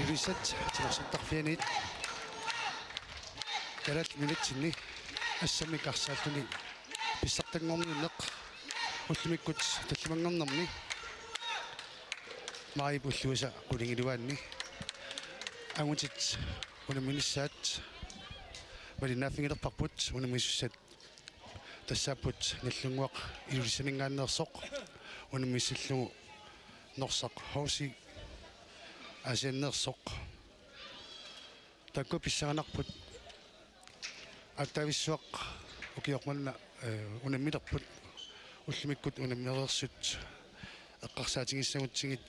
Юрисат тимерсуттарфианит калат минутсинни ассамик арсаалтуни писсартангорниннеқ уллумиккут талламангорнэрни маипуллуса qulingilуаанни агутит унаминиссаат малинаффингилерпарпут унамиссат тассааппут наллунгуақ илулисанингааннерсоқ унамиссаллугу норсақ хауси асианнерсоқ такко писсаанарпут аттависсуақ укиорманна унаммилерпут уллумиккут унаммерерсут эққарсаатингиссагутсигит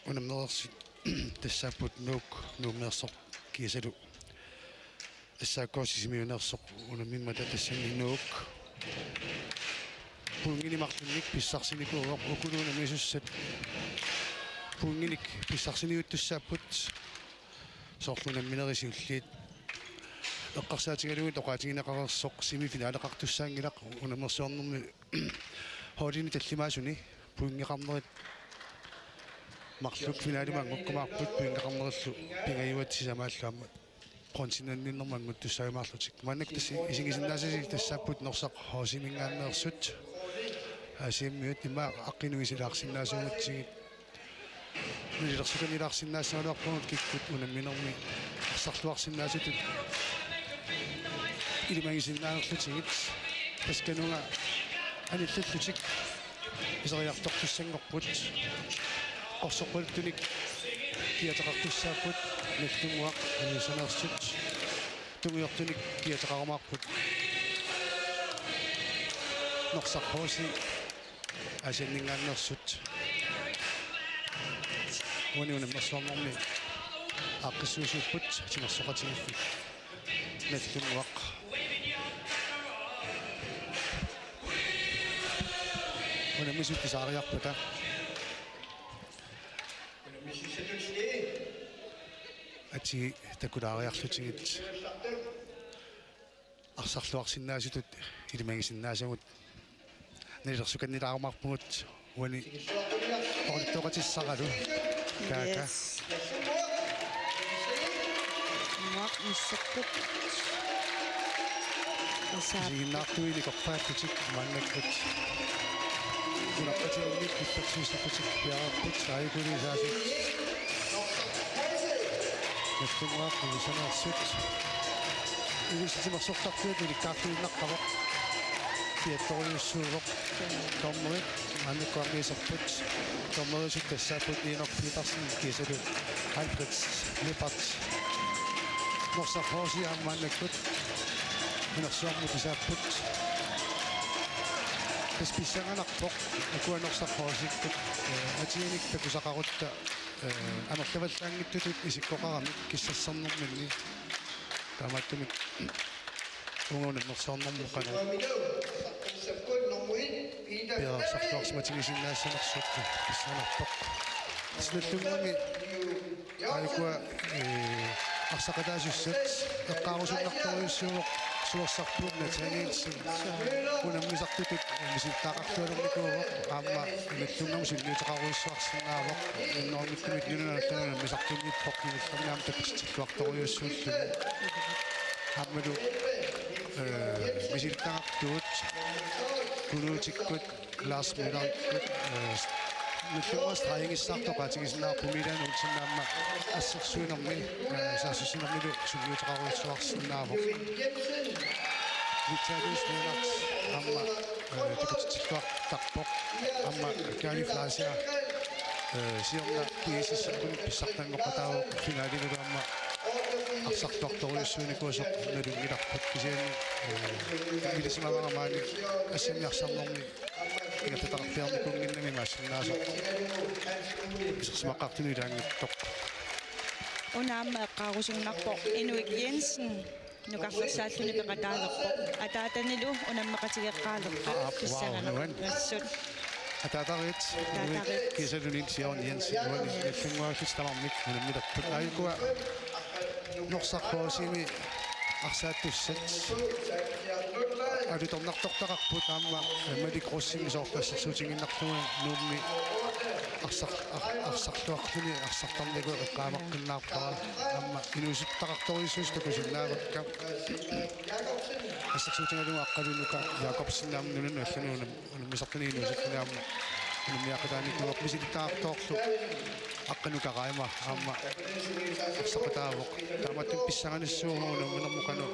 унаммерерсут тассааппут нууммерсоқ кисалу ассааккоосисимиунерсоқ унаммимма тассанни нуук пунгинимарлунник писсарсиникуугоқ укулуунамисуссат пунгиник писсарсиниуттуссааппут соорлунамминерисиуллиит эққарсаатигалуги тоқаатигинеқарерсоқ семифинаалеқартуссаангилақ унамерсуарнэрми хоолини таллимаасуни пунгеқарнерит марлук финаалимаангуккумаарпут пунгеқарнериллу пингаюатсисамааллуамма консинанниннэрмангуттуссаимаарлутик маннак тасси исигисиннаасасил тассааппут норсақ хоосимингааннерсут асииммиут има аққинуисилаарсиннаасугутсигит нилерсуканилаарсиннаассаалуарпунут киккут унамминерми арсарлуарсиннаасутут илимагисиннаанерлутигит тасканунга аниллаллутик исериартортуссангорпут орсоққултуник киатеқартуссааппут наллунгуақ анисанерсут тугиортуник киатеқарамаарпут норсархооси асианнингааннерсут униунаммерсуарнэрми аққиссуусууппут тимерсоқатигиффик наллунгуақ унамисуттисаариарпута ати такулаариарлутигит арсарлуарсиннаасутут илимагисиннаасагут нилерсуканнилаармарпугут уани оритоқатиссаралу каака мак миссаккут сигиннаартуини корфааттутик мааннаккут кунаққатигинник питтарсуисақутик пиараппут саикулисаасут наллунгуақ нисанерсут илиситимерсортарпуут иликкаартуиннаққавоқ пиатториуссуугоқ томмерит аннуккуарниисерпут томмерисут тассааппут иинерпиитарсин кисалу альфредс лепарт норсархооси аамааннаккут инерсуарму тисааппут тасписсанганарпоқ акуанорсархоосиккут атианик такусақарутта амерлаваллаангиттутут исиккоқарамик киссассарнэрминни таамааттумик унгунаммерсаарнэрму қана пиарсарлуарсиматигисиннаассанерсут киссанарпоқ сналлунгами аикуа арсақатаасуссат эққарусуннарториуссууоқ суорсарпуут натаниитсин унаммисартутут миситтаақарлуалерникууоқ аама наллунгам синниутеқаруиссуарсинаавоқ иннормиккумит нунаналлуна мисартунниппоқ ниллернаам тапистиллуарториуссууллу аамалу миситтаақартуут кунуутиккут класс милариккут нуллугаас траингиссаартоқатигисинаарпу милаан утсиннаамма ассерсуинерми саассусинермилу сулиутеқаруиссуарсинаавоқ виталис нунарт амма тикутиллуартарпоқ амма калифлаасиа сиорна киисиссаккуни писсартангоқатаавоқ финалилу амма арсартуарториуссууникуусоқ налунгиларпут кисиани милисимаварамаани ассамиарсарнэрми игататарпиарникунгиннами массиннаасоқ исерсимаққартунилаангиттоқ унаама эққарусуннарпоқ инуик Jensen нукарлерсааллуни пеқатаалерпоқ атаатанилу унаммеқатигеққаалерпоқ писсаганассут атаатарит кисалунин сиорн Jensen уани наллунгуаллут тамармик унаммилерпут аикуа норсархоосими арсааттуссат алуторнартортақарпут аама маликроссими соорпассерсуутингиннартуга нуумми арсартуартуни арсартарнику эққаамаққиннаарпара амма инуситтақарторисуустакусиннаагутка ассаксуутингалуга аққалунука Якобсиннаамнунун аллануунам унаммисартани инуситтуниарма унаммиақатааникуақ мисилиттаартоорлу аққанука qaima аама арсақатаавоқ тааматтун писсаганиссуумуна минермукану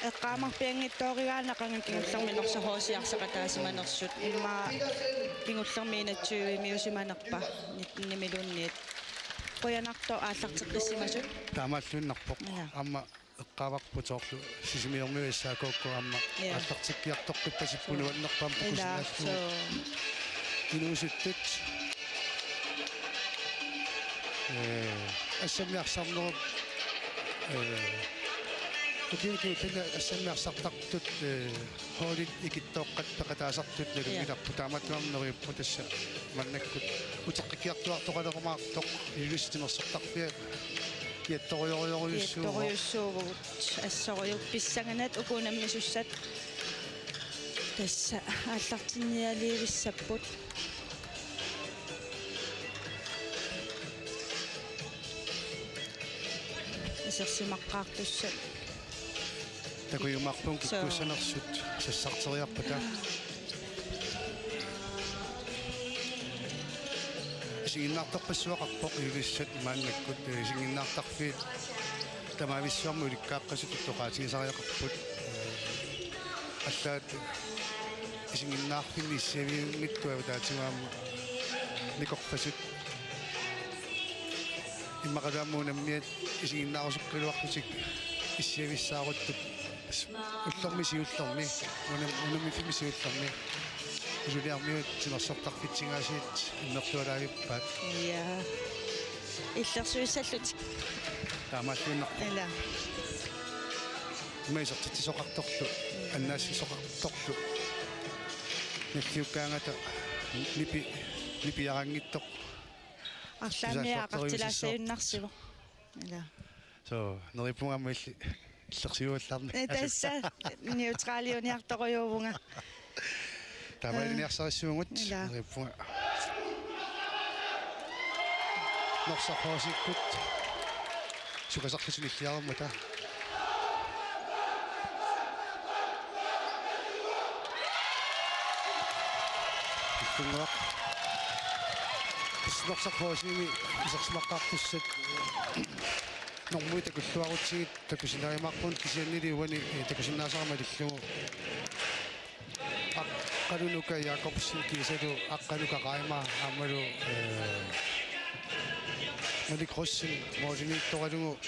эққаамарпиангиттооригаанақанга кингуллэрминерса хоосиарсақатаасиманерсут имма кингуллэрмиинатсууи миусиманерпа нимилуунниит қоянарто ааллартеққиссимасут таамааллуиннарпоқ аама эққаварпутоорлу сисимиормиуиссаакоокку аама ааллартиккиартоққиппасиппуну аннерпаам тукусинааллу инуситтут ассамиарсарнеруп Ukiyuki tena asammiarsartartut hoolit ikittoqqattaqataasartut nalumilarpu taamatuarneriuppu tassa mannakkut uteqqikiartuartoqalermaartoq ilustinersortarpia иатториориорюссуугут ассориуп писсаганат укунаммисуссат тасса ааллартинниалиивиссаппут асерсимаққаартуссат такуйумарпун киккуссанерсут сассартериарпата сигиннаартарпассуақарпоқ юлиссат мааннаккут сигиннаартарфи тамависсуарму уликкааққасут тоқаатигисариақарпут аллаат сигиннаарфинни иссавиунгиттуава таатимааму никорпасут иммақалаамуунаммиат сигиннаарусуккилуарлутик иссависсааруттут уллэрми сиуллэрми унамми фимисиуллэрми жулиармиут тинерсортарфитсингаасиит иннертуалаагиппаат я иллерсуиссаллут таамааллуиннар эла имаисертитсоқарторлу аннаассисоқарторлу нэллиуккаангата нипиарангиттоқ арлаамиаақартилаассаюннарсиво эла so нерипунгаммилли иллерсиуалларни тасса неутралиуниарторюувунга тамаалиниарсариссуугут нерипунга норсархоосиккут сукасарлисулиллиармата иккунгуақ писнорсархоосими исерсимаққартуссат нормуи такуллуарутсигит такусинаримарпун кисианниливани такусиннаасарама лиллугу аққалунука Якобсин кисалу аққалука qaima аамалу маликроссин моожинитторалугу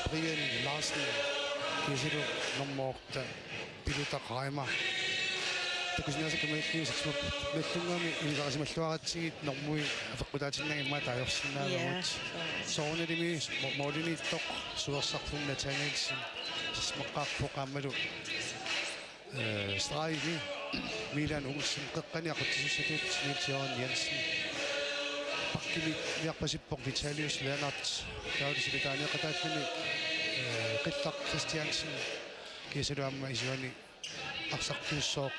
Brian Larsen кисалу нормоорта пилута qaima такусинааса камаиллиусатсмап маттунгами инисарасималлуаратсигит нормуи афеққутаатиннагимма таажорсинаалагут соорнелими моолинитtoq суерсарфун натаниилсин сисмаққарпоқаамалу страйги Милан Олсен қеққани ақутсиссатут Нилсиорн Янсен паккили яқпасиппоқ Виталиус Леонард таудисилитааниақатааллуни қиллақ Кристиансен кисалуамма исуани арсартуссооқ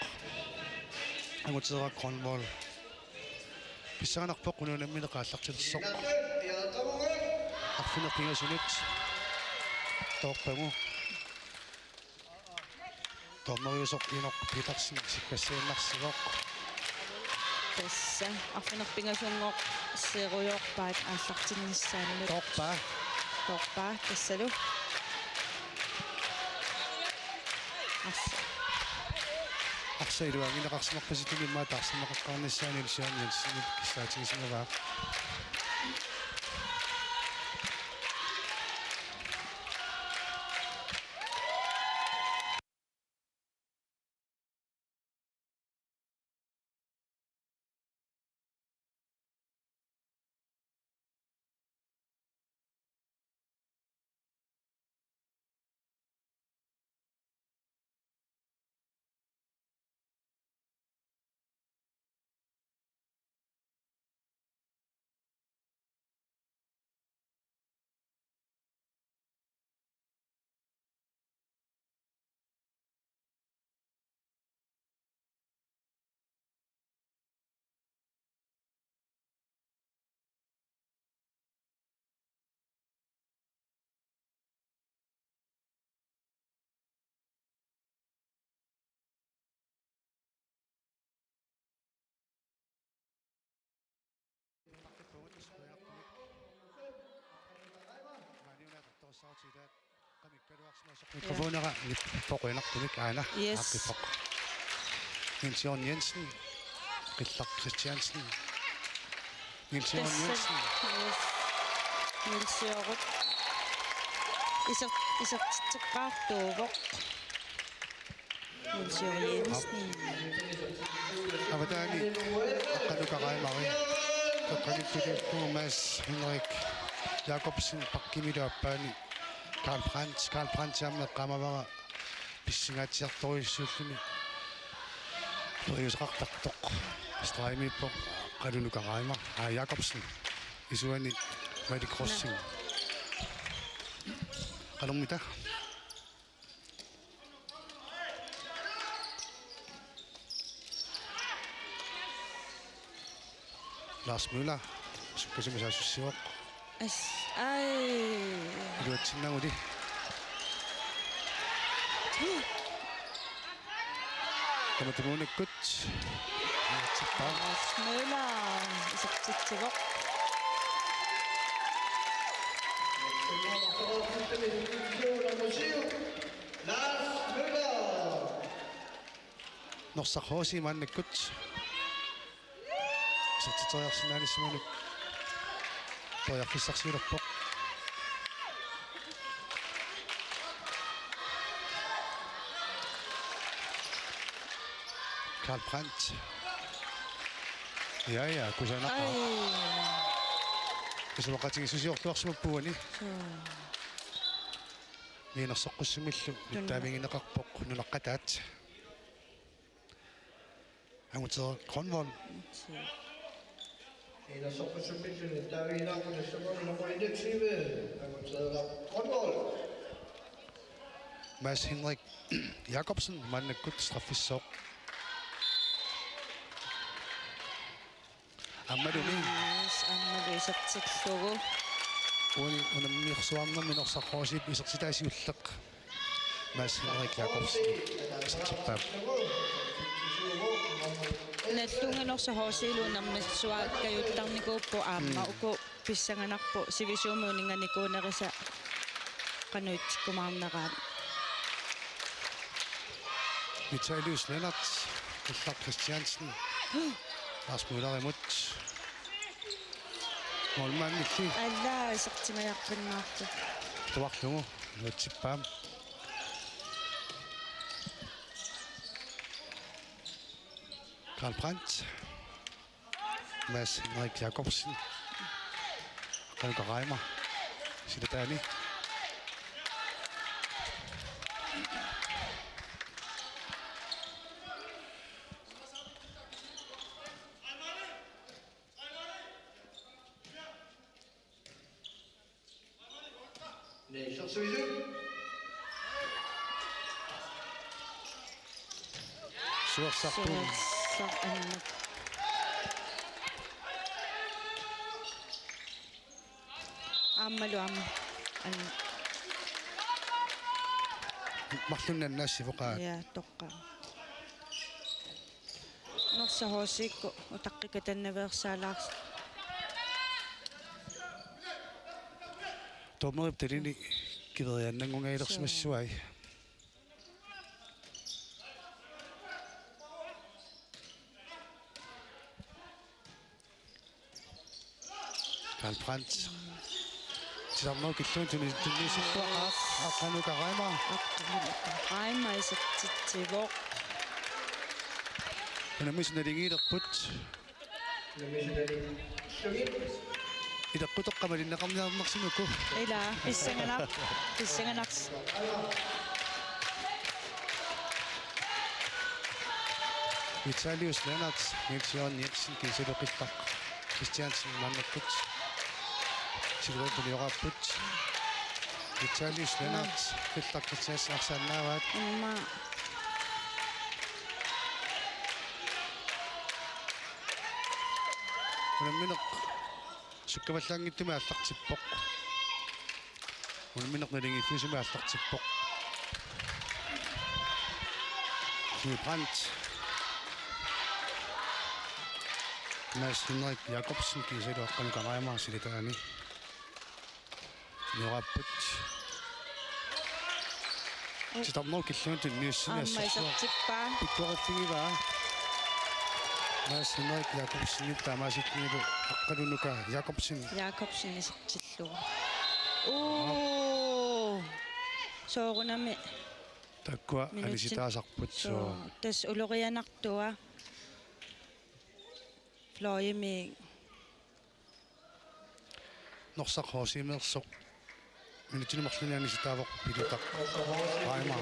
ангутсерак Кронвол писсаганарпоқ унунаммине қааллартилсоқ арфинерпингасунут тооппагу томмориусоқ иноқ питарсин сиккассииннарсивоқ тасса арфинерпингасунгоқ серуйорпаат ааллартинниссаанунут тоорпаа тассалу арсаилуангинеқарсимарпаситуни маа таарсимақаққарниссаани илсиани илсинит кислаатигисинаваа Mikrofonera nippoqiinartumik aana Yes. aqqipoq. Niels Jørgen Jensen qillaq Christiansen. Niels Jørgen Jensen. Нилсиорут исертитсеққартууvoq Нилсиориенсни Avataani aqqanukaqaimari. Toqqanittulittu Mads Henrik Jacobsen pakkimiluappaani Karl Brandt ammeqqamavara pissingaatiartorissuulluni Riusraqtartoq Straimippoq qalunukaqaimar Jacobsen isuani Madi Crossing qalumita Lars Møller sukkasimasaasussuoq ас ай iluatsinnaguli Tamatunuunakkut iluatsippaa смыла исертитсивоq Norsaqhoosi maannakkut sertitoriarsinaanissumanuk toiarfissarsiulorpoq Karl Brandt ja kusanaqa ай isuaqatigissusiortuarsimappuani niinersoqqussimillu mittaamingинеқарпоқ nunaqqataat амутер Grønvold En af soppesummelsene, der er vi nok på det nummer 21, der går taget op. Grønvold. Mads Henrik Jacobsen maannakkut straffissoq аммалуни аммалу исертиллугу унаммиерсуарнэрми норсархоосип исертитаасиуллеқ Mads Henrik Jacobsen исертиппаап наллунгинорса хоосиилуунаммассуааккаюттарникууппу аама уку писсанганарпу сивисуумуунинганикуунериса кануитсиккумаарнераат Vitalius Lennart Karl Christiansen Lars Møller imod målmanden Mikli аллаа исертимаяққиннаарту Tuarlugu nuatsippaam Karl Brandt Mads Henrik Jacobsen Holger Reimer Sidabani Nej, så vi det. Suarsarpu суерсар аннак ааммалу аама ан Marlunnaanaassivoqaa я тоққа норса хоосиикку утаққика таннавеерсаалаарс Tommerip talini kiveriannangungailерсимассуай Karl Brandt Tisarnoo killuun tunnisippuaqaaq aqqanukaqaimaa аама исертитсивоқ unamisunalingiilerput ileqqutоққамалиннеқарниарнерсимуку ила писсанганарс Vitalius Lennart Niels Jørgen Jensen kiseluqillaq Christiansen mannakkut siluutunioraapput Vitalius Lennart qillaq Christiansen arsaannaavaat имма unammineq sukkavallaangittumi аллартиппоq unammineq nalingifiusumi аллартиппоq Karl Brandt Mads Henrik Jacobsen kiseluaqqanukaqaimaa silitaani nioraapput Titarnor killuntu niussini аммаисартиппаа иккуарфигиваа Henrik Jacobsen таамааситнилу аққалунука Jacobsen Jakobsen исертиллуга оо соорунами таккуа алиситаасарпут соо тас улорианартуа флоими норсақ хоосимерсоқ минутинумарлуниани ситаавоқ пилутақ аима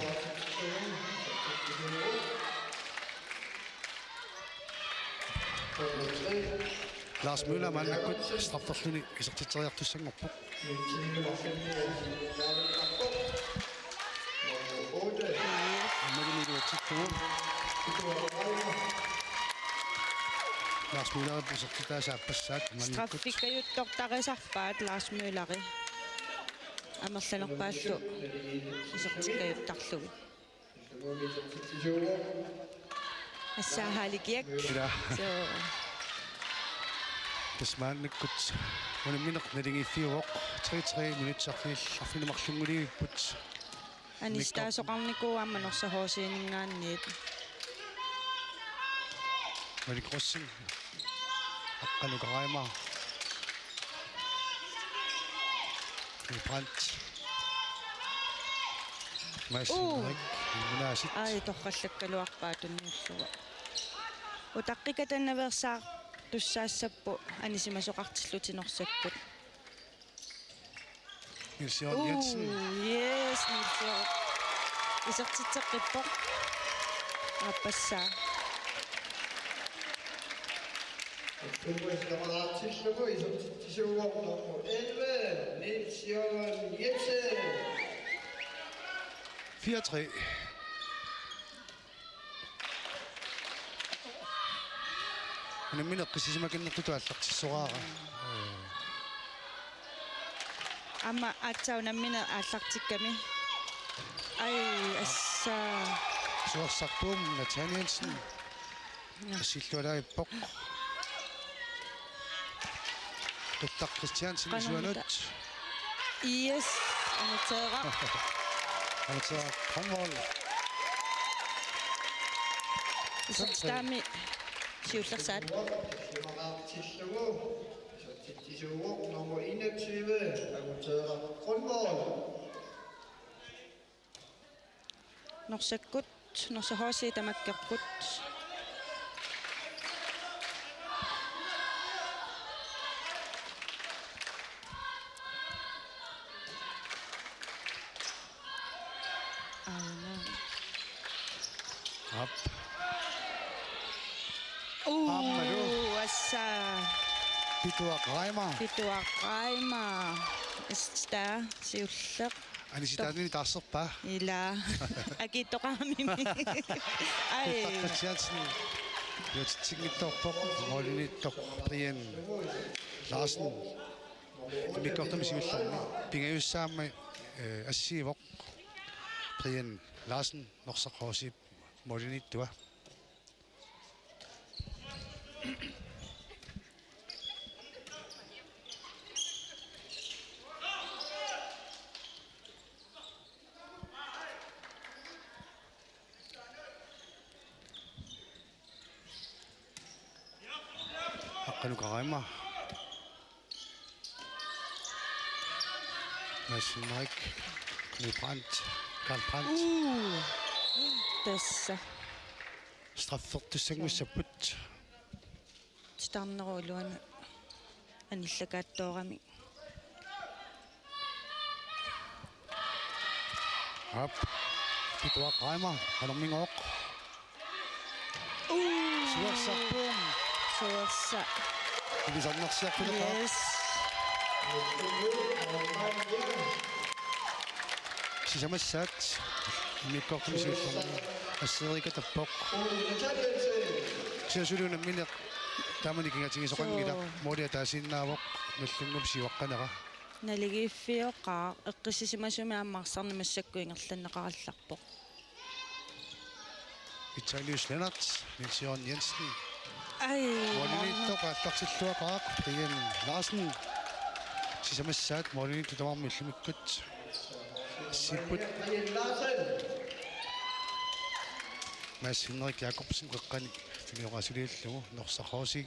Lars Møller маннаккут страфферлуни исертитсериартуссангорпоқ аммалимилуатситтугу Lars Møller исертитаасааппассаат маннаккут страффиккаюттортарисарпаат Lars Mølleri амерланерпааллу исертиккаюттарлуги ассаахаликиак ила so тасмааннаккут унамминеқ налингиффиуоқ 3-3 минутсарфил арфинумарлунгулигиппут анистаасоқарникуу амманерсахоосиинингаанниит маликроссин аққанукараима Brandt Massenrik Munasit ай торраллаккалуарпаа тунниуллуга утаққикатаннаверсаа туссаассаппу анисимасоқартиллутинорсаккут Nilsjørn Jensen yes нилсиор исертитсеққиппоқ аппассаа Kammerattillugu isertittisууaq nummer 11 Niels Jørgen Jensen 4-3 Unammineqqisimakinnertutu аллартиссораара амма аатсаунаммина ааллартикками ай ассаа Suorsarpuum Nathan Jensen Sillualaippoq Qittar Christiansen isuanut yes аматеэра altså håndbold исертаами сиуллерсаат Kammerattillugu isertittisууaq nummer 21 Agutera Grundvold норсаккут норсахооси тамаккерпут op уу assa Pituaq Reimer питуаққайма иста сиуллеқ Anisitaanini taasserpaa ила акиттоқаамими ай Qittar Christiansen Yatitsigittorpoq Molinittoq Brian Larsen Mikkortami siullermi pingayussaamma assiivoq Brian Larsen norsaqorsi Molinittua Haqqanukaraima Massenrik Brandt Karl Brandt тасса straffertussangussaput титарнерулуана аниллакааттоорами op Pituaq Reimer Anormingoq Suorsarpuum суерса Ilisarnersiarpuleqa yes Sisamassaat Mikkortami siullermi ассерикатаппоқ Nathan Jensen сиасулуунамминеқ тааманикингатигисоқангила моолиа таасиннаавоқ наллунгуп сиуаққанера налигииффиоқаа эққиссисимасуми ааммарсарни массаккуингерланнеқаралларпоқ Vitalius Lennart Niels Jørgen Jensen ай Molinittoq ааллартиллуақаақ Brian Larsen сисамассаат Molinittu тамарми иллумиккут сиппут Brian Larsen Mads Henrik Jacobsen qeqqani finiorasuliullugu norsaqorsi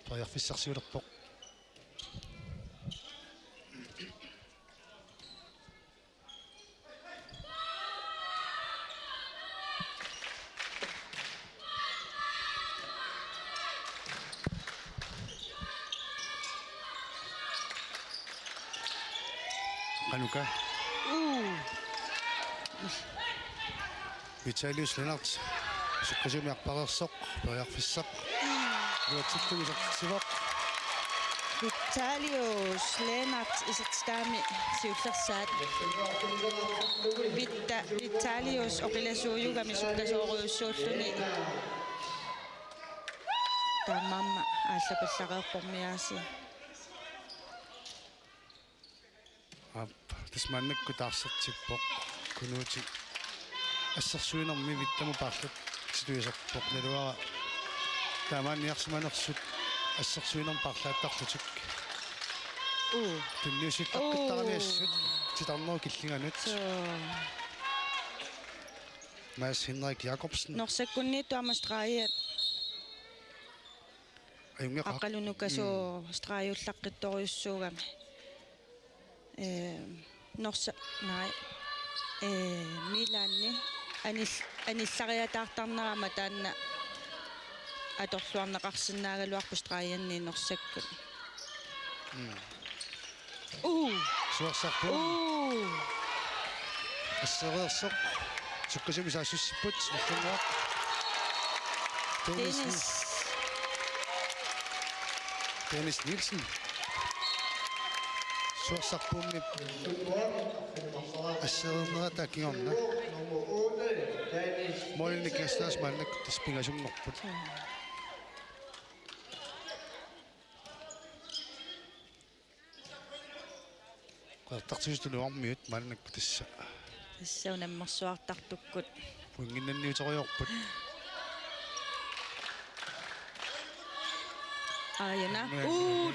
toriarfissarsiulerpoq qanuka Vitalius Lennart suqqasumiarparersoq toriarfissaq luatikkumisertivoq Vitalius Lennart isatstaami siullersaat Vitalius oqilasuuyugami suqqasuoriussuulluni taammaamma ааллапаллареерпормиааси тасмааннакку таарсертиппоқ кунуути ассерсуинерми виттаму паарлут ситуисерпоқ налуара таамаанниарсиманерсут ассерсуинер паарлааттарлутик тунниусиллаққиттараниассут титарнеру киллинганут Mads Henrik Jacobsen норсаккунниитту амастраиат аққалунукасуу страиуллаққитториуссуугами норса най милаанни аниллариатаартарнерама таанна аторлуарнеқарсинаагалуарпу страианни норсаккут суарсарпу ассереерсоқ суккасими саассуссиппут нерлунгуақ Dennis Nielsen суарсарпуумми ассерернера таакингорна молник кастас маннак таспигасунгорпут qertartugistuluarmiut mannak tassa тассаунаммерсуартартуккут puinginnanniutoriorput ааяна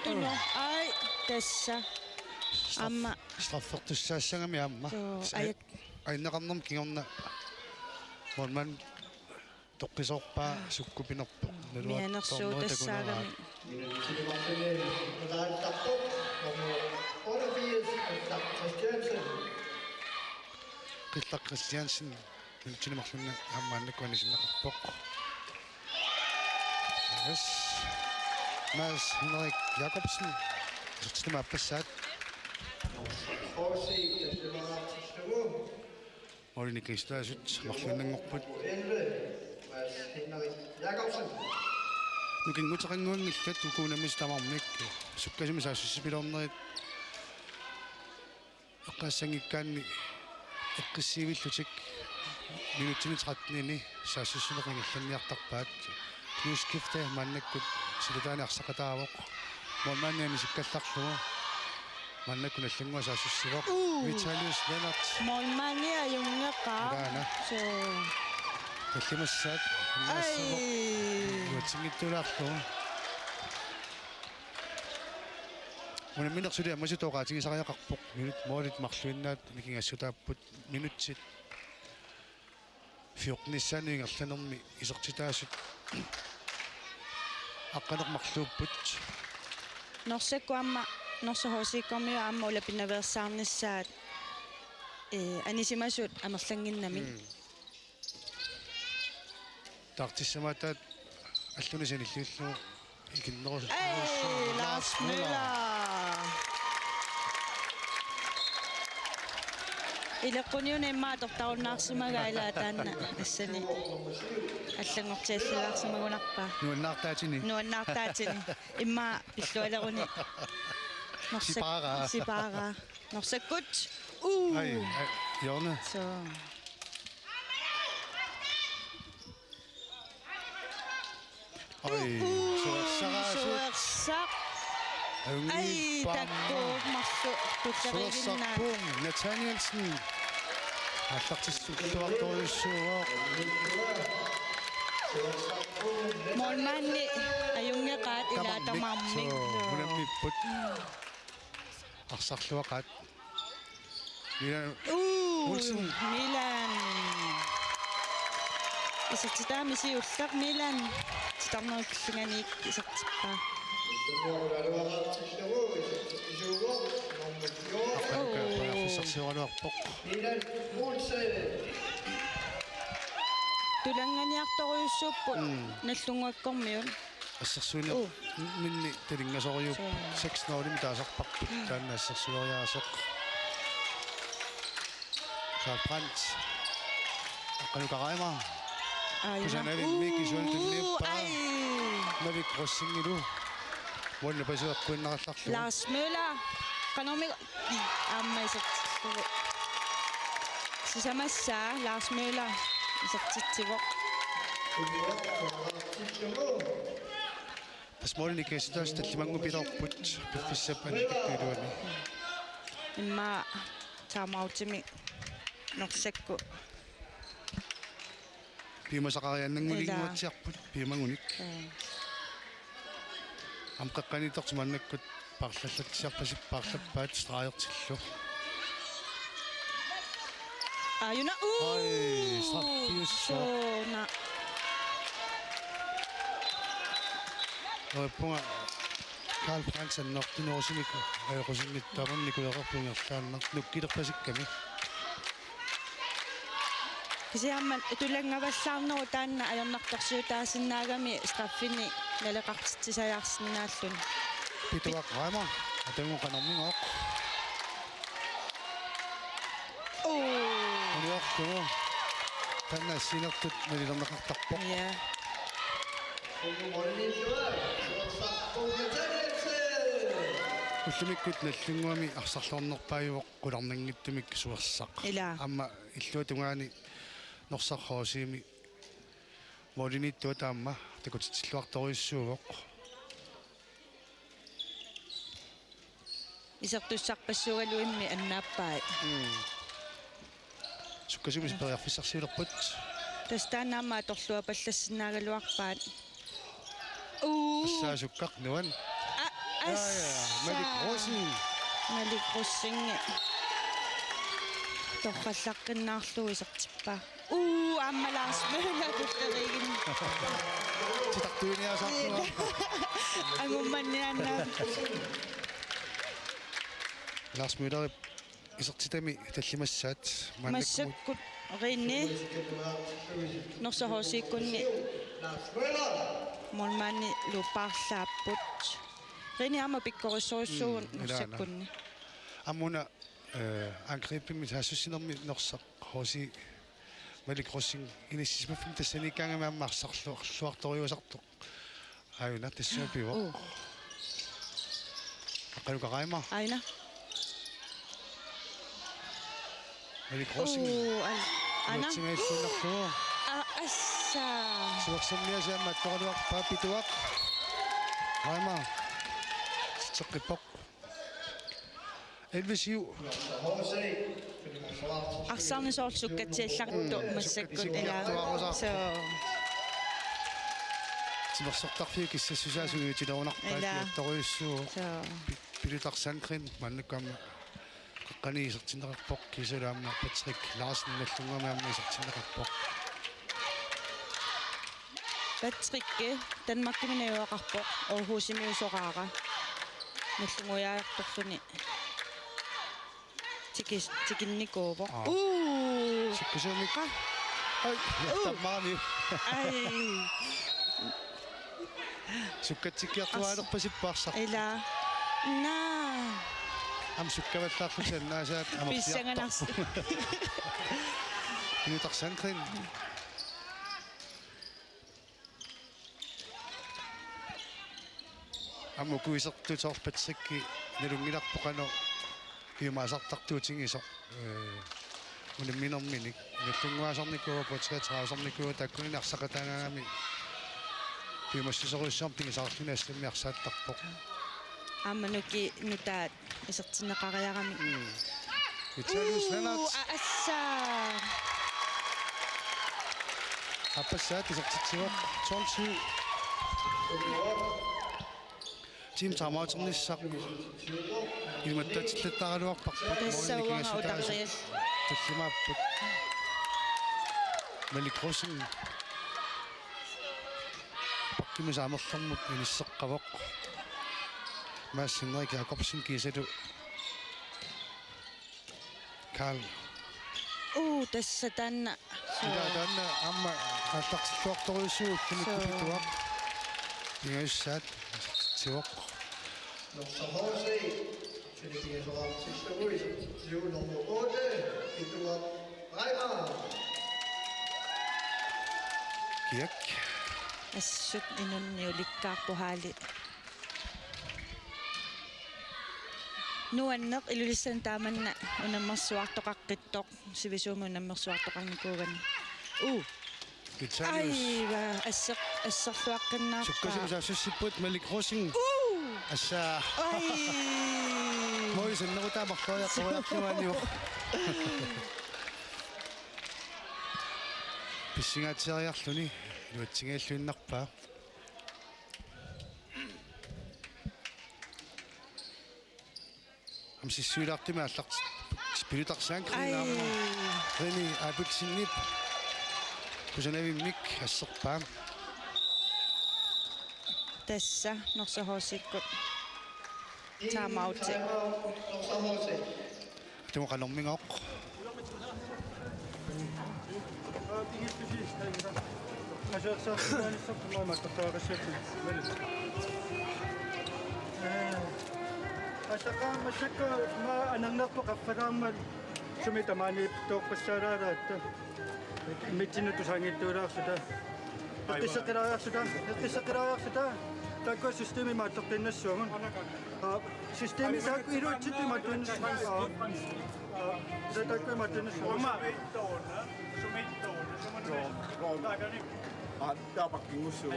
туно ай тасса амма straffertussaassangami aamma аяк айнеқарнерм кигорна монман тоққисоорпаа суккупинерпо мианерсуу тассаагами qillaq Christiansen kiltinemарлунна ааммааннаккуани синнеқарпоқ yes Mads Henrik Jacobsen сутсима аппассаат Molnik Kristaasut марлунангорпут нукингутерангуангиллат укуунамис тамармик суккасими саассусипилорнерит эққаассангиккаанни эққиссивиллутик минутсими 13-нини саассуссинеқингилланниартарпаат ньюскифте маннаккут силутаани арсақатаавоқ момаанниами сиккалларлугу маннаккуна аллангуа саассуссивоқ Vitalius Lennart молмани аюнгеқаа со таллимассаат наассавоқ уатсингиттулаарлугу мунаминерсули аммасутооqaатигисариақарпоқ минут моолит марлуиннаат никингассутааппут минутсит фиорниссаанингерланерми исертитаасут аққанермарлууппут норсаккуамма норсахоосиккормиу аама улапиннаверсаарниссаат анисимасут амерлангиннами тартиссамаатаат аллунисаниллиуллу икиннерус Lars Müller илэққуниуна иммаатортаруннаарсимагаила таанна ассани аллангортиаллалаарсимагунарпаа нуаннаартаатини имма пиллуалеруни сипара норсаккут ай Jørne så ой суерсақ ай таккууммарлу туттаригиннаа Nathanielsen аллартиссуттуарторюссуугаа молманни аюнгеқаат илаатамаармик мунаммиппут арсарлуақаат Milan Isartitaami siullaq Milan. Titarnerikkinganik isartippa. Aqanukaaqafiссarsiualuarpoq Tulanganiartoriussuupput nallunguakkormiun. ассерсуини минни талиннgasoriup 6-0 таасарпарпут таанна ассерсуариарасеқ Карпранц aqanukaraima kusanalin miki sualtunniuppa mavik rossingilу Mulle pasuaqquinnerallarlu Lars Møller. Qanormi aamma isartittu. Sisamassa Lars Møller isartitsivoq. Pasmolni kesitas tallimangu pitorput piffissapani takkuiluani Imma taamautimi norsakku. piimasaqariannangulinguatsiarput piimangunik amqaqqanitortimannakkut parlallatsiarpasippaarlappaat straajertillu Ayuna. Ai, straffiusso. Na. Oippunga Karl Fransen nortinuosimikku ajoqusingittarunni kuleqarpungerlaanner nukkilerpasikkami Kisiamman tulangavallaarneru taanna ajornartorsiutaasinnaagami straffini naleqartitsisajaarsinaallun. pituaqraama atanguqanermingoq uniortumu tanna sinertut nalilerneqartarpoq Ja. уллумиккут наллунгуами арсарлуарнерпааюоқ қуларнангиттумик суерсақ Ила. амма иллуатунгаани норсархоосиими молиниттуа таамма такутитиллуарториуссуувоқ Isartussarpassugaluimmi annaappai. суккасимис периарфиссарсиулерпут Тастанаама аторлуа паллассинаагалуарпаат. ассаасуккақ нуан Малик Росен Малик Росинги. Торхаллаққиннаарлуи исартиппа. Амма Ларс Мøller туттеригин. титартуиниасаартуа Агумманнианна. Lars Møller исертитами таллимассаат Массаккут ринни. Норсахоосиккунни. Молмани лупаарлааппут. Ринни ама пиккориссориссуун норсаккунни. амуна ангриппими тассусинерми норсақ хоси Малик Росин инисисмаффим тассаникаангами аммаарсарлуарториусартоқ аюна тассуапиво ақалукараима Айна. Малик Росин Ана. тингайллунартуо Асса. суарсамниасаама торалуарпаа питуақ райма тиққиппоқ элвисиу Арсаарнисоорлуккатсиалларту массаккут ила. So тимерсортарфиу киссассусаасуги тилерунарпаат торюссуу so пилутарсанкрин маннуккаама қаққани исертиннеқарпоқ кисулаама Патрик Ларсен наллунгамаама исертиннеқарпоқ Patrikке Danmarkiminiuaqarpo Aarhusimiusoraara наллунгуяарторсуни тикинникууво суккасуумикка ай яттамаами ай суккатсиккиартуаалерпасиппаарсар ила на ам суккаваллаарлусаннаасаат писсанганарс пилутарсанкрин аммукуисертутоор Патрикки налунгиларпоқано киумаасартартуутингисо унамминерминик наллунгуаасарникуа потреатраасарникуа таккунини арсақатаагаами киумассисоруссаарм тигисаарлунаасламми арсааттарпоқ аммануки нутаат исертиннеқариарами Виталиус Леонардс асса аппассаат исертитсивоқ 12 тим тамаатерниссақ иматтатиллаттаралуарпарпут тассауанга утариас таллимааппут Малик Росен кимисаамерлэрмут инissеққавоқ Mads Henrik Jacobsen кисалу Карл тасса таанна таанна амма аллартиллуарторюссуут кимиккупитуақ ингиссаат тиоқ Nossa Rose, Filippinhas ao lado de Luiz, Gil número 8, Vitor Raiva. киак ассут инунниуликкаарпу хаали нуаннеқ илулиссан тааманна унаммерсуартоқаққиттоқ сивисууму унаммерсуартоқарникууган Vitalius айва ассерлуаққиннаарпа суккасимсаассиссиппут Malik Rosing асса ай Moisen нерутаамарлуяққориаққимааниу писсингаатсериарлүни илуатсигааллуиннарпаа амсиссуилаартима алларт спиритарсаан кринаарма рени абиксиннип кусанавимник ассерпаа тасса норсахоосиккут таамаути Nossa Rose. тумақанормингоқ Asaka masaka ma anangnak to kafarammal sumita mani to pasarara mitino to sangit to ra sudah sakira sudah takko sistemi matok na suangon sistemi sa iro chiti matun sa takko matun suangon dapat kingusu.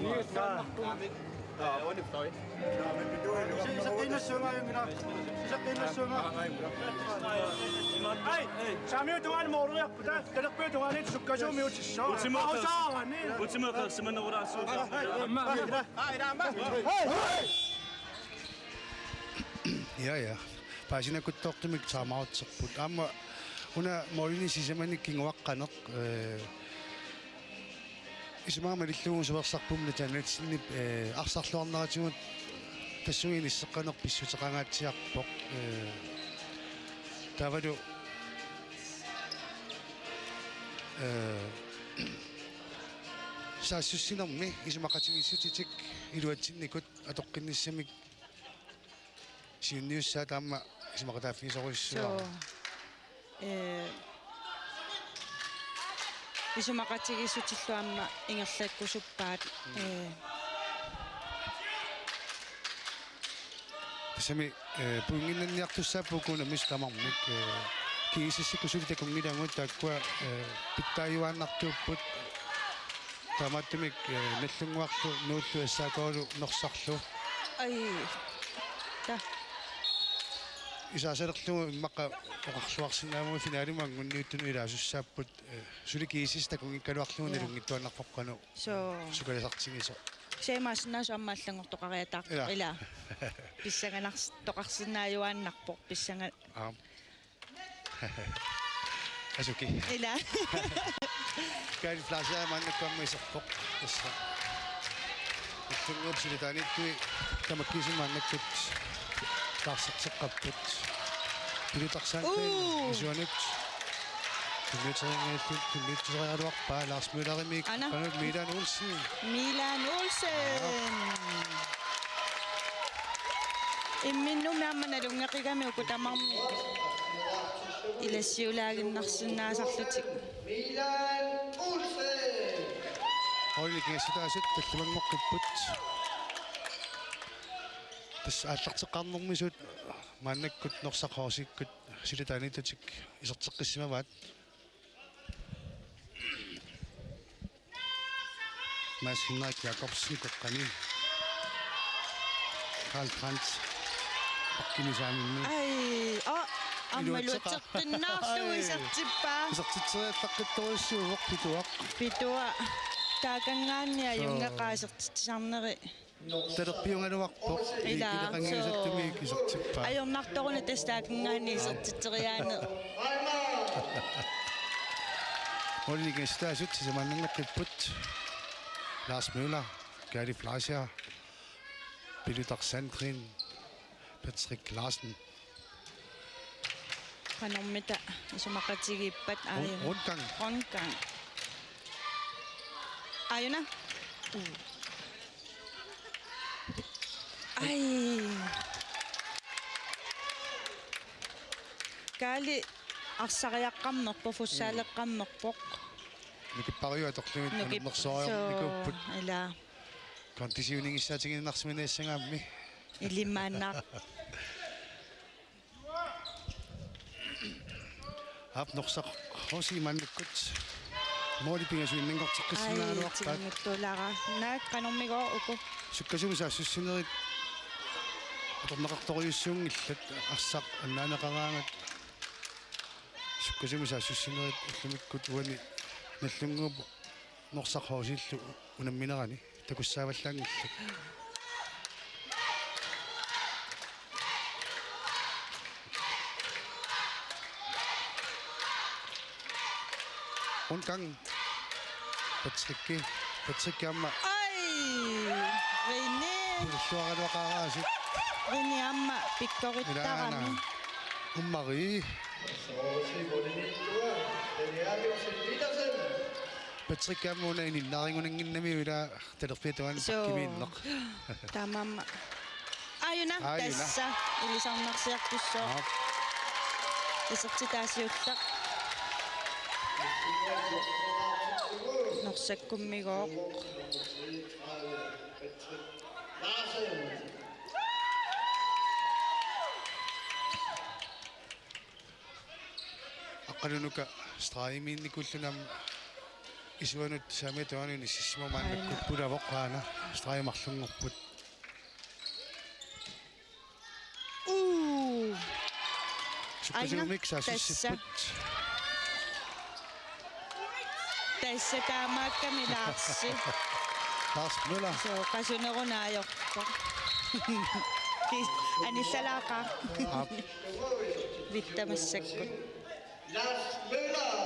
Sakay na sunga yung ina. Sakay na sunga. Ay, sami yung tungan mo rin. Dadak pa yung tungan ito. Sukasyo mo yung sisyo. Ultima semana orasu. Ja. Pasinakuttoqtimik taamautserput. Aamma una morini sisamanik kinguaqqaneq исмаама лиллугу суверсарпумна таанатсиннип арсарлуарнератигут тассугин иссеққанер писсутеқангаатсиарпоқ тавалу саассуссинерми исмақатигиссутитик илуатсинникут атоққинниссамик сиунниуссаа таама исмақатааффигисоруиссуа исумақатигиссутиллуамма ингерлааккусуппаат сами пунгиннанниартуссааппукуна мистамармик киисиссикусулитакунгилангут тааккуа питтааюааннартууппут таматтумик наллунгуарлу нууллу ассаакоолу норсарлу ай та исаасалерлугу иммақа оқарсуарсинааму финаалиман гунниуттуну илаасуссааппут суликиисистакунгиккалуарлугу налунгиттуаннарпоққану сукаласартигисо сеимааснаас аммааллангортоқариатаақ ила писсаганарс тоқарсинааюааннарпоқ писсага асуки ила кай флашаа маннаккаммисерпоқ тасса иттунгуупсилитааниттуи тамаккисимааннаккут таарсертеққаппут пилутарсаанкэн исуанут туллутерингиаллут Lars Møllerimik канут Milan Olsen имминну мааманалунгеқигами укутамарми илассиулаагиннарсинаасарлутик Milan Olsen. Hoilikingissutaasut таллумангоққиппут тас ааллартеққарнэрмисут мааннаккут норсақхоосиккут силитааниттутик исертеққиссимаваат Mads Henrik Jacobsen коққани Karl Brandt паккинисааминни ай аммалуатсертиннаарлуи сертиппаа исертитсериаллаққитториссуу питуақ питуа таакангаанниа юнгеқаасертитсарнери талерпиунгалуарпоқ икилеқангиусаттуми кисертиппаа ajornartoruna tastaakkingaani isertitteriaane Hoilikingissutaasut сисамааннангаққиппут Lars Møller Gary Fleischer, Peter Sandrin, Patrick Larsen, Kanomita. Sumakatsigippat. Ayun. Rundgang. Rundgang. Ayun na. Ay. Kali. Aksakayakkammerpo, fussaalakkammerpoq. Nikippario atortumit anumnersoorium nikupput Ila. kontisiuningissaatigiin narsiminaissangaammi. Ilimanak. Hap norsaq hosi mannukkut. Mooli pingasuinningortiqqissinaaluarpaat. Ay, tinguttuulaqa. Naak qanormigo uku. Sukkasumisa sussunerit atornaqartoriussuungillat arсaq annaanaqaraangat. Sukkasumisa sussunerit ullumikkut uani nallunguup norsaq hoosillu unamminerani takussaavallaangillat. Rundgang. Patrick amma. Ay! Rene. Suaqaluaqaaraasit. Rene amma. Pikkorittaqami. Ummari. Så Simone den er Josef Petersen. Patrick amma una ininnaringunanginnami ila talerpiatuan So. pakkiminneq. Tamamma. Ayun na. Ayun na. Tassa. Ilisarnarsiartusso. Isertitaasiullaq. Norsakkummigooq. Aqalunuka straimiinnikullunam isuanut saamituanun ississimamaannakkut pulavoqqaana straimarlungorput. Sukkasumik saasussipput. Tässä taamaakkami laarsi. Lars Müller. So kasunerunaayorpo. Anissalaqa. Vittamassakku. Lars Møller.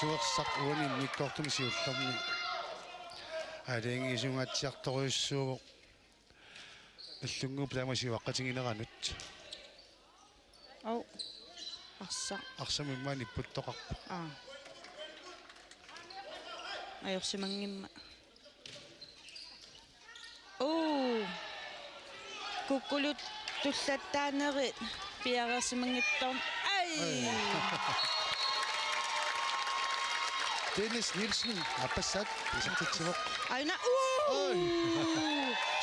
Suursaq uani mikkortumisiullermi. Alengi isungatsiartoriussuuvo. Allunguup taamasiuaqqatingineranut. Au. Assa. Arsamimmaani ipputtoqarpa. Ajorsimangimma. Kukkulut tullattaanerit piareersimangittorm. Ai! Dennis Nielsen appassat isartitsivoq. Ayuna.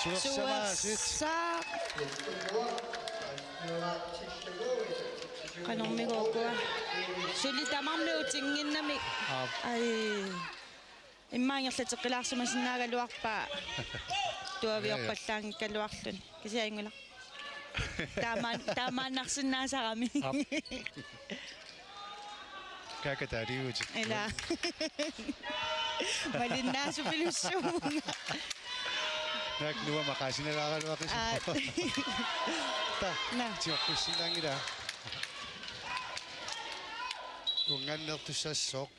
Suersamaasit. Suersaaq. Qanormiguukua. Suli tamarmiutinginnami. Ai. Immaangerlateqqilaarsumasinnaagaluarpaa. Tuaviorpallaangikkaluarlun. Kisiaingula. Taamaannarsinnaasarami. Kakataariuutik. Ila. Malinnaasupilussuunga. Nak nuwa makasinalaqaluaqis. Ta. Na. Tiorqussinnaangila. Ungannertussassoq.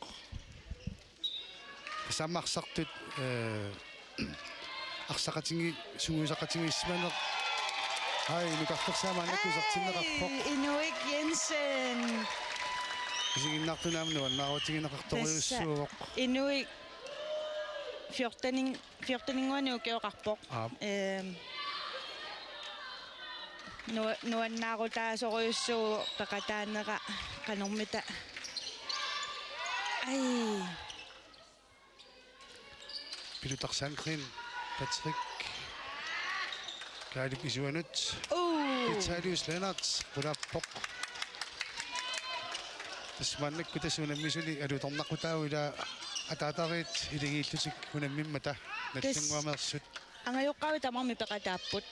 Sammarsartut арсақатинги сугусақатингиссманеқ хай нукарлерсаамаанаккусартиннеқарпоқ Inuik Jensen. исигиннартунаамнуан наарутигинеқарториуссууоқ Inuik 14-ingуани укеоқарпоқ. Nuannаарутаасориуссуу пеқатаанера канормита. Ай. Peter Sandrin, Patrick Gary Isuanut, Vitalius Lennart, Budapok. Tasmannakkutasuunammisuli alutornaqutaaula ataatarit iligillutik unammimmata nallanguamersut. Angayoqqawi tamarmi peqataapput.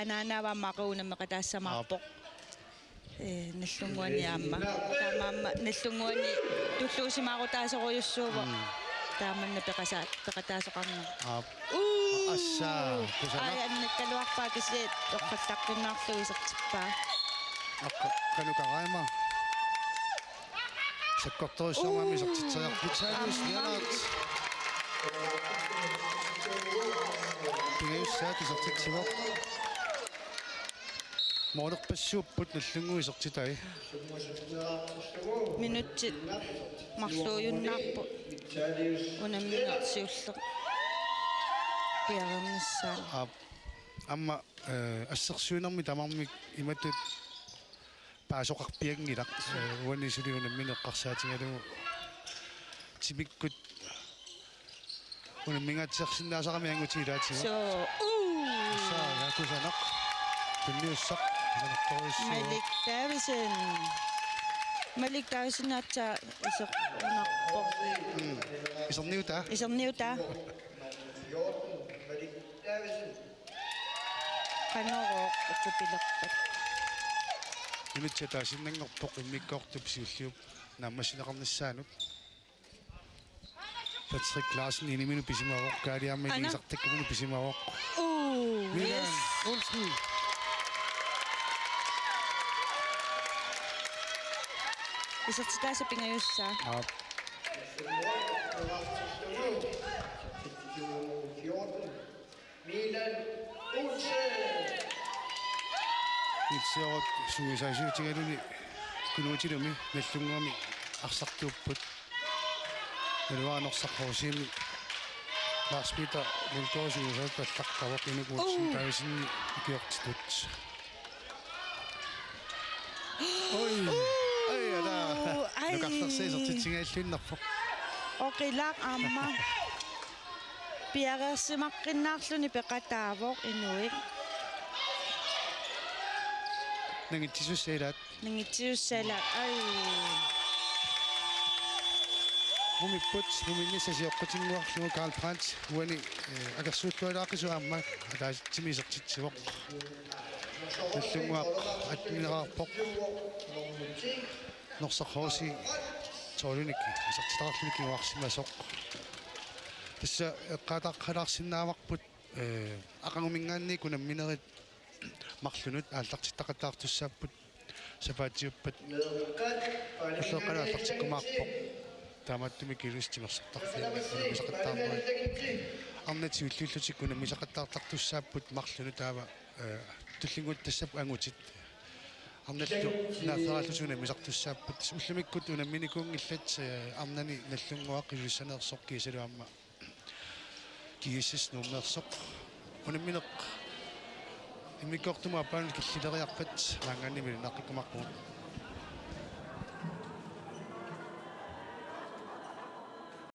Anaanaavaammaquunammeqataassamaarpoq. Nallunguani aamma. Tamaamma nallunguani tulluusimaarutasoriussuuvo. Taamanna peqataasoqarna. Assa kusana. Ai annakkaluarpaa kisiit toqqattaqqinnaarlu isertippaa. Kanukaraima. Sakkortorissaamaami isertitsiaq Vitalius Lennart. пингаюссаат исертитсивоқ моонерпассууппут наллунгуисертитай минутсит марлууюннаарпу унамминерсиуллеқ пиараммиссаа амма ассерсуинерми тамармик иматут паасоқарпиагнгилақ уанисулиунамминеққарсаатингалугу тимиккут унаммингаатсерсиннаасарами ангутилаатима so саакусанақ тунниуссақ Malik Davison naatsa isernarpo исерниута isernniuta 14, Malik Davison. qanoroq ukkupilerpat имитсата синнангорпоқ иммиккоортуп сиуллиуп нааммасинеқарнассаанут Patrick Larsen iniminu pisimavоқ каалиарми нисартаккумину писимавоқ yes Olsen isertitaasa pingajussaa Milan Olsen. итсеорот суисаасуутигалуни кунуутилуми наллунгуами арсартууппут налуаанерсаққорсиими Lars Peter Multorsuusat таллаққавоқ инукуутсин таисинни икиортитут ой ада нукарлерсиисертитсингааллуиннарфоқ oqilaaq aamma piareersimaqqinnaarluni peqataavoq inuit нагитсусаилаат ningitsiussalaat ai мумиппут муминнисасиоққутингуарлугу Карл Пранц уани агерсууттуалааққисуаамма атааситсимисертитсивоқ наллунгуақ атминераарпоқ норсақхооси тоолуник исертитаарлуник киуарсимасоқ тасса эққаатаққалаарсинааварпут ақангумингаанни кунамминерит марлунут ааллартиттақатаартуссааппут сапаатиуппат уллеқалааллартиккумаарпоқ таамааттуми килустимерсартарфиами мисақаттаармаа арнатиуллуллутиккуна мисақаттаартартуссааппут марлуну таава туллингут тассап ангутит арналлу наасааллутуна мисартуссааппут уллумиккут унамминикуунгиллат арнани наллунгуақ килуссанеерсоқ кисалуамма кииссис нууммеерсоқ унамминеқ имиккортума апаан киллилериарпат маангаанними наққиккумарпу